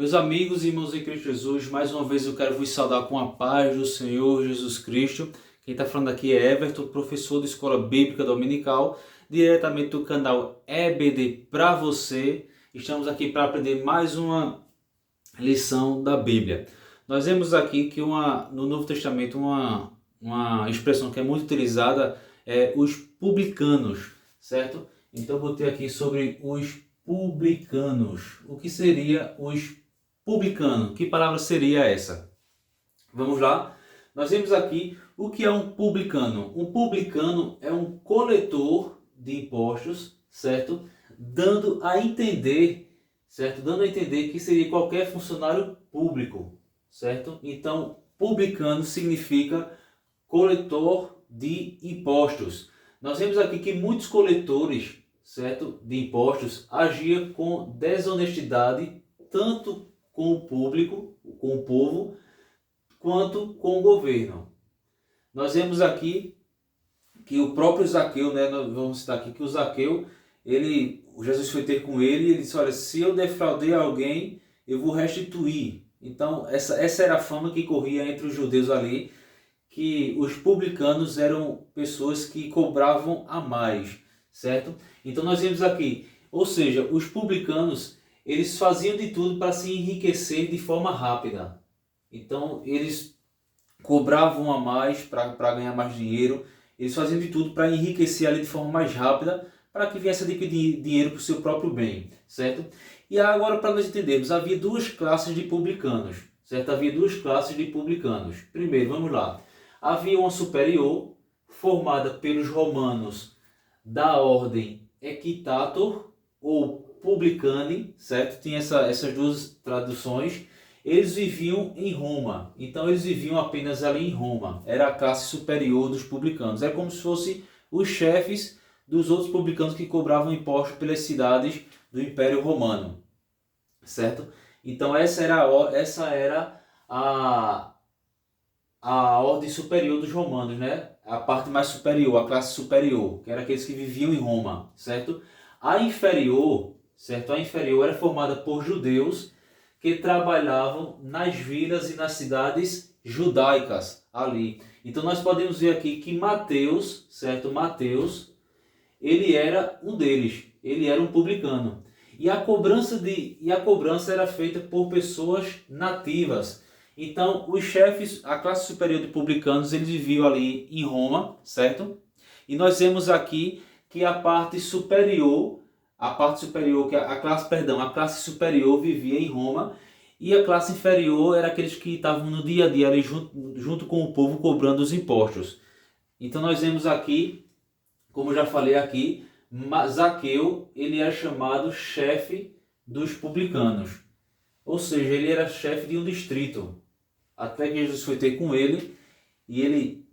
Meus amigos e irmãos em Cristo Jesus, mais uma vez eu quero vos saudar com a paz do Senhor Jesus Cristo. Quem está falando aqui é Everton, professor de Escola Bíblica Dominical, diretamente do canal EBD para você. Estamos aqui para aprender mais uma lição da Bíblia. Nós vemos aqui que no Novo Testamento uma expressão que é muito utilizada é os publicanos, certo? Então eu botei aqui sobre os publicanos. O que seria os publicano? Que palavra seria essa? Vamos lá. Nós vemos aqui o que é um publicano. Um publicano é um coletor de impostos, certo? Dando a entender, certo? Dando a entender que seria qualquer funcionário público, certo? Então, publicano significa coletor de impostos. Nós vemos aqui que muitos coletores, certo, de impostos agiam com desonestidade, tanto com o público, com o povo, quanto com o governo. Nós vemos aqui que o próprio Zaqueu, né, nós vamos citar aqui que o Zaqueu, Jesus foi ter com ele e ele disse, olha, se eu defraudei alguém, eu vou restituir. Então, essa era a fama que corria entre os judeus ali, que os publicanos eram pessoas que cobravam a mais, certo? Então nós vemos aqui, ou seja, os publicanos, eles faziam de tudo para se enriquecer de forma rápida. Então eles cobravam a mais para ganhar mais dinheiro, eles faziam de tudo para enriquecer ali de forma mais rápida, para que viesse a adquirir dinheiro para o seu próprio bem, certo? E agora, para nós entendermos, havia duas classes de publicanos, certo? Havia duas classes de publicanos. Primeiro, vamos lá. Havia uma superior, formada pelos romanos da ordem Equitator ou Publicani, certo? Tinha essas duas traduções. Eles viviam em Roma, então eles viviam apenas ali em Roma. Era a classe superior dos publicanos. É como se fossem os chefes dos outros publicanos que cobravam impostos pelas cidades do Império Romano, certo? Então essa era a ordem superior dos romanos, né? A parte mais superior, a classe superior, que era aqueles que viviam em Roma, certo? A inferior, certo? A inferior era formada por judeus que trabalhavam nas vilas e nas cidades judaicas ali. Então nós podemos ver aqui que Mateus, certo? Mateus, ele era um deles, ele era um publicano. E a cobrança era feita por pessoas nativas. Então, os chefes, a classe superior de publicanos, eles viviam ali em Roma, certo? E nós vemos aqui que a classe superior, a classe superior vivia em Roma e a classe inferior era aqueles que estavam no dia a dia ali junto com o povo cobrando os impostos. Então, nós vemos aqui, como já falei aqui, Zaqueu, ele era chamado chefe dos publicanos. Ou seja, ele era chefe de um distrito. Até que Jesus foi ter com ele e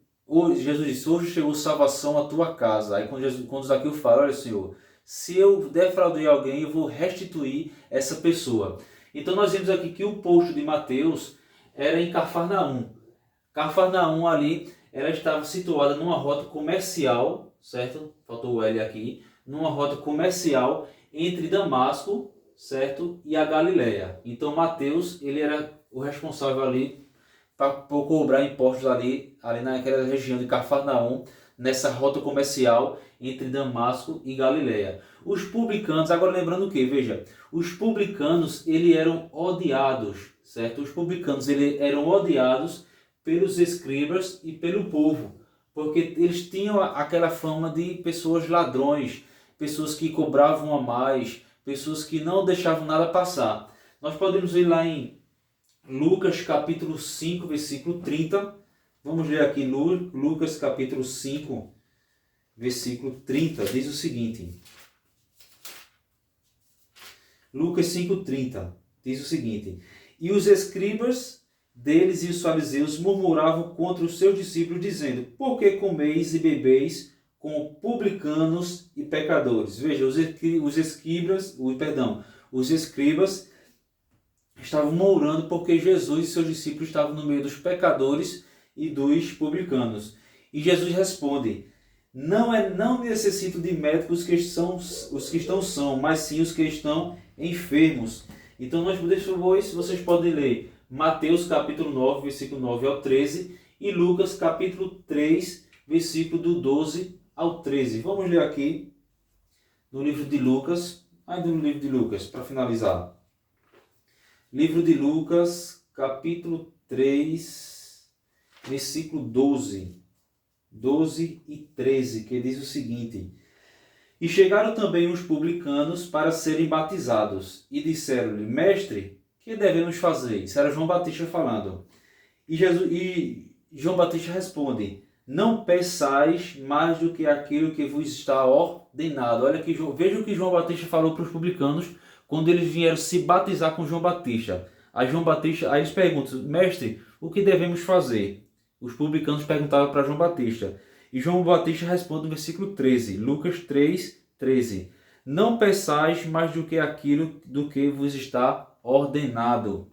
Jesus disse, hoje chegou salvação à tua casa. Aí quando Zaqueu fala, olha Senhor, se eu defraudei alguém, eu vou restituir essa pessoa. Então nós vemos aqui que o posto de Mateus era em Cafarnaum. Cafarnaum ali, ela estava situada numa rota comercial, certo? Faltou o L aqui. Numa rota comercial entre Damasco, certo? E a Galileia. Então Mateus, ele era o responsável ali por cobrar impostos ali naquela região de Cafarnaum, nessa rota comercial entre Damasco e Galileia. Os publicanos, agora lembrando o que? Veja, os publicanos, eles eram odiados, certo? Os publicanos, eles eram odiados pelos escribas e pelo povo, porque eles tinham aquela fama de pessoas ladrões, pessoas que cobravam a mais, pessoas que não deixavam nada passar. Nós podemos ir lá em Lucas capítulo 5, versículo 30. Vamos ler aqui Lucas capítulo 5, versículo 30. Diz o seguinte. Lucas 5:30 diz o seguinte. E os escribas deles e os fariseus murmuravam contra os seus discípulos, dizendo, por que comeis e bebeis com publicanos e pecadores? Veja, os escribas estavam murmurando porque Jesus e seus discípulos estavam no meio dos pecadores e dos publicanos. E Jesus responde, não necessito de médicos que os que estão são, mas sim os que estão enfermos. Então nós depois vocês podem ler Mateus capítulo 9, versículo 9 ao 13 e Lucas capítulo 3, versículo do 12 ao 13. Vamos ler aqui no livro de Lucas, ainda no livro de Lucas, para finalizar. Livro de Lucas, capítulo 3, versículo 12 e 13, que diz o seguinte: E chegaram também os publicanos para serem batizados, e disseram-lhe: Mestre, que devemos fazer? Isso era João Batista falando. E João Batista responde: Não peçais mais do que aquilo que vos está ordenado. Olha aqui, veja o que João Batista falou para os publicanos quando eles vieram se batizar com João Batista. Aí eles perguntam: Mestre, o que devemos fazer? Os publicanos perguntaram para João Batista. E João Batista responde no versículo 13, Lucas 3, 13. Não peçais mais do que aquilo do que vos está ordenado.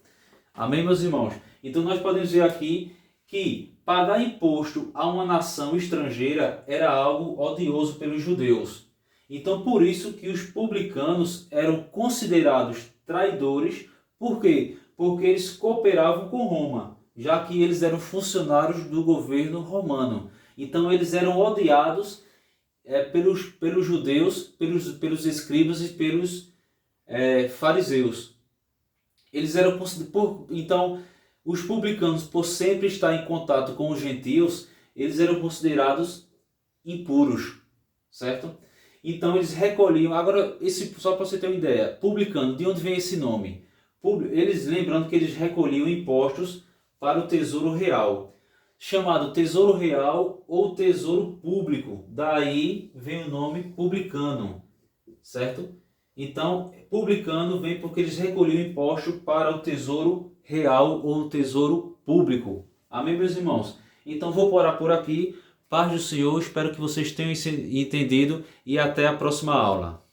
Amém, meus irmãos? Então nós podemos ver aqui que pagar imposto a uma nação estrangeira era algo odioso pelos judeus. Então por isso que os publicanos eram considerados traidores. Por quê? Porque eles cooperavam com Roma, já que eles eram funcionários do governo romano. Então eles eram odiados pelos judeus, pelos escribas e pelos fariseus. Eles eram então os publicanos, por sempre estar em contato com os gentios, eles eram considerados impuros, certo? Então eles recolhiam. Agora, só para você ter uma ideia, publicano, de onde vem esse nome? Lembrando que eles recolhiam impostos para o tesouro real, chamado tesouro real ou tesouro público. Daí vem o nome publicano, certo? Então, publicano vem porque eles recolhiam impostos para o tesouro real ou tesouro público. Amém, meus irmãos? Então, vou parar por aqui. Paz do Senhor, espero que vocês tenham entendido e até a próxima aula.